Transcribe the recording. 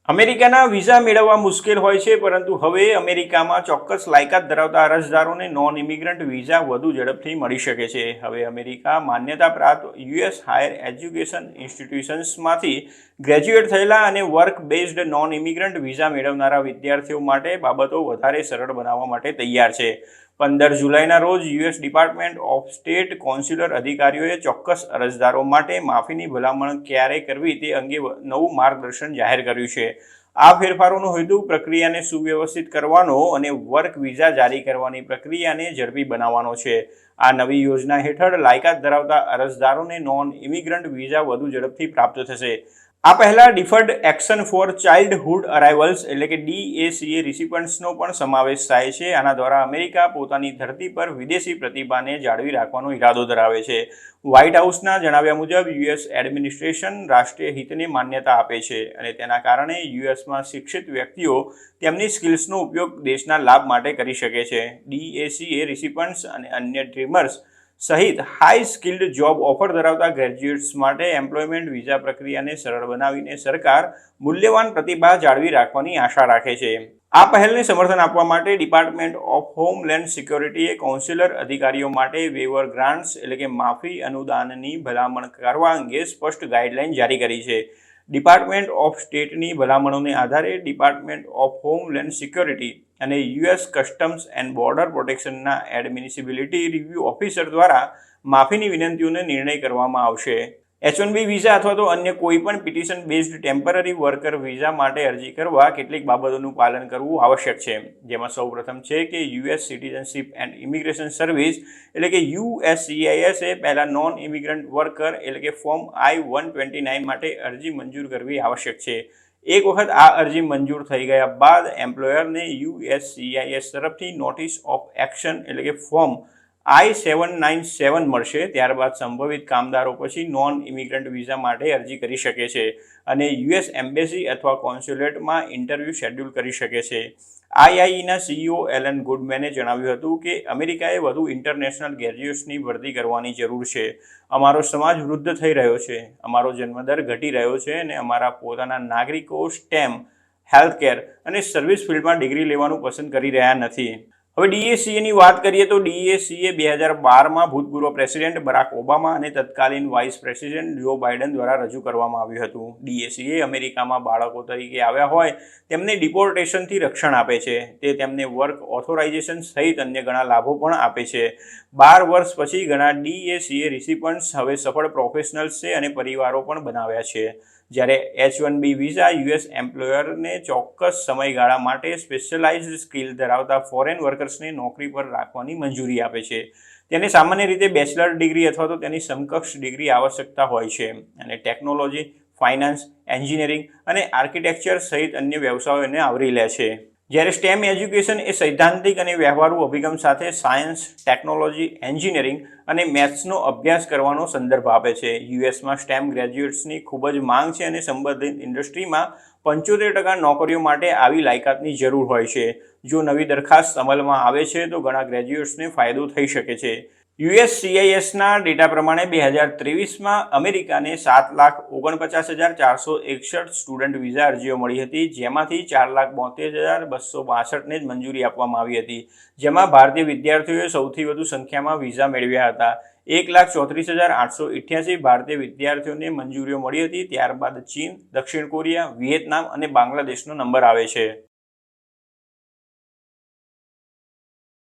અમેરિકાના વિઝા મેળવવા મુશ્કેલ હોય છે, પરંતુ હવે અમેરિકામાં ચોક્કસ લાયકાત ધરાવતા અરજદારોને નોન ઇમિગ્રન્ટ વિઝા વધુ ઝડપથી મળી શકે છે. હવે અમેરિકા માન્યતા પ્રાપ્ત યુએસ હાયર એજ્યુકેશન ઇન્સ્ટિટ્યુશન્સમાંથી ગ્રેજ્યુએટ થયેલા અને work based non immigrant visa મેળવનારા વિદ્યાર્થીઓ માટે બાબતો વધારે સરળ બનાવવા માટે તૈયાર છે. 15 જુલાઈના રોજ US department of state consular અધિકારીઓએ ચોક્કસ અરજદારો માટે માફીની ભલામણ ક્યારે કરવી તે અંગે નવું માર્ગદર્શન જાહેર કર્યું છે. આ ફેરફારોનો હેતુ પ્રક્રિયાને સુવ્યવસ્થિત કરવાનો અને વર્ક વિઝા જારી કરવાની પ્રક્રિયાને ઝડપી બનાવવાનો છે. આ નવી યોજના હેઠળ લાયકાત ધરાવતા અરજદારોને નોન ઇમિગ્રન્ટ વિઝા વધુ ઝડપથી પ્રાપ્ત થશે. આ પહેલા ડિફર્ડ એક્શન ફોર ચાઇલ્ડહુડ અરાઇવલ્સ એટલે કે DACA રિસિપન્ટ્સનો પણ સમાવેશ થાય છે. આના દ્વારા અમેરિકા પોતાની ધરતી પર વિદેશી પ્રતિભાને જાળવી રાખવાનો ઇરાદો ધરાવે છે. વ્હાઇટ હાઉસના જણાવ્યા મુજબ યુએસ એડમિનિસ્ટ્રેશન રાષ્ટ્રીય હિતને માન્યતા આપે છે અને તેના કારણે યુએસમાં શિક્ષિત વ્યક્તિઓ તેમની સ્કિલ્સનો ઉપયોગ દેશના લાભ માટે કરી શકે છે. DACA રિસિપન્ટ્સ અને અન્ય ડ્રીમર્સ સહિત હાઈ સ્કિલ્ડ જોબ ઓફર ધરાવતા ગ્રેજ્યુએટ્સ માટે એમ્પ્લોયમેન્ટ વિઝા પ્રક્રિયાને સરળ બનાવીને સરકાર મૂલ્યવાન પ્રતિભા જાળવી રાખવાની આશા રાખે છે. આ પહેલને સમર્થન આપવા માટે ડિપાર્ટમેન્ટ ઓફ હોમલેન્ડ સિક્યોરિટીએ કોન્સ્યુલર અધિકારીઓ માટે વેવર ગ્રાન્ટ્સ એટલે કે માફી અનુદાનની ભલામણ કરવા અંગે સ્પષ્ટ ગાઈડલાઈન જારી કરી છે. ડિપાર્ટમેન્ટ ઓફ સ્ટેટની ભલામણોને આધારે ડિપાર્ટમેન્ટ ઓફ હોમલેન્ડ સિક્યોરિટી અને યુએસ કસ્ટમ્સ એન્ડ બોર્ડર પ્રોટેક્શનના એડમિનિસિબિલિટી રિવ્યૂ ઓફિસર દ્વારા માફીની વિનંતીઓનો નિર્ણય કરવામાં આવશે. H-1B વિઝા અથવા તો અન્ય કોઈપણ petition based temporary worker visa માટે અરજી કરવા કેટલીક બાબતોનું પાલન કરવું આવશ્યક છે, જેમાં સૌપ્રથમ છે કે US citizenship and immigration service એટલે કે USCIS એ પહેલા નોન ઇમિગ્રન્ટ વર્કર એટલે કે ફોર્મ I-129 માટે અરજી મંજૂર કરવી આવશ્યક છે. એક વખત આ અરજી મંજૂર થઈ ગયા બાદ એમ્પ્લોયરને USCIS તરફથી નોટિસ ઓફ એક્શન એટલે કે ફોર્મ I-797 મળશે. ત્યારબાદ સંભવિત કામદારો પછી નોન ઇમિગ્રન્ટ વિઝા માટે અરજી કરી શકે છે અને યુએસ એમ્બેસી અથવા કોન્સ્યુલેટમાં ઇન્ટરવ્યૂ શેડ્યુલ કરી શકે છે. IIEના CEO એલન ગુડમેને જણાવ્યું હતું કે અમેરિકાએ વધુ ઇન્ટરનેશનલ ગ્રેજ્યુએટ્સની ભરતી કરવાની જરૂર છે. અમારો સમાજ વૃદ્ધ થઈ રહ્યો છે, અમારો જન્મદર ઘટી રહ્યો છે અને અમારા પોતાના નાગરિકો સ્ટેમ, હેલ્થકેર અને સર્વિસ ફિલ્ડમાં ડિગ્રી લેવાનું પસંદ કરી રહ્યા નથી. હવે DACAની વાત કરીએ તો DACA 2012માં ભૂતપૂર્વ પ્રેસિડેન્ટ બરાક ઓબામા અને તત્કાલીન વાઇસ પ્રેસિડેન્ટ જો બાઇડન દ્વારા રજૂ કરવામાં આવ્યું હતું. DACA અમેરિકામાં બાળકો તરીકે આવ્યા હોય તેમને ડિપોર્ટેશનથી રક્ષણ આપે છે. તે તેમને વર્ક ઓથોરાઇઝેશન સહિત અન્ય ઘણા લાભો પણ આપે છે. 12 વર્ષ પછી ઘણા DACA રિસિપન્ટ્સ હવે સફળ પ્રોફેશનલ્સ છે અને પરિવારો પણ બનાવ્યા છે. જ્યારે H-1B વિઝા યુએસ એમ્પ્લોયરને ચોક્કસ સમયગાળા માટે સ્પેશિયલાઇઝ્ડ સ્કિલ ધરાવતા ફોરેન વર્કર્સને નોકરી પર રાખવાની મંજૂરી આપે છે. તેને સામાન્ય રીતે બેચલર ડિગ્રી અથવા તો તેની સમકક્ષ ડિગ્રી આવશ્યકતા હોય છે અને ટેકનોલોજી, ફાઇનાન્સ, એન્જિનિયરિંગ અને આર્કિટેક્ચર સહિત અન્ય વ્યવસાયોને આવરી લે છે. જ્યારે સ્ટેમ એજ્યુકેશન એ સૈદ્ધાંતિક અને વ્યવહારુ અભિગમ સાથે સાયન્સ, ટેકનોલોજી, એન્જિનિયરિંગ અને મેથ્સનો અભ્યાસ કરવાનો સંદર્ભ આપે છે. યુએસમાં સ્ટેમ ગ્રેજ્યુએટ્સની ખૂબ જ માંગ છે અને સંબંધિત ઇન્ડસ્ટ્રીમાં 75% નોકરીઓ માટે આવી લાયકાતની જરૂર હોય છે. જો નવી દરખાસ્ત અમલમાં આવે છે તો ઘણા ગ્રેજ્યુએટ્સને ફાયદો થઈ શકે છે. USCISના ડેટા પ્રમાણે 2023માં અમેરિકાને 7,49,461 સ્ટુડન્ટ વિઝા અરજીઓ મળી હતી, જેમાંથી 4,72,262ને જ મંજૂરી આપવામાં આવી હતી, જેમાં ભારતીય વિદ્યાર્થીઓએ સૌથી વધુ સંખ્યામાં વિઝા મેળવ્યા હતા. 1,34,888 ભારતીય વિદ્યાર્થીઓને મંજૂરીઓ મળી હતી. ત્યારબાદ ચીન, દક્ષિણ કોરિયા, વિયેતનામ અને બાંગ્લાદેશનો નંબર આવે છે.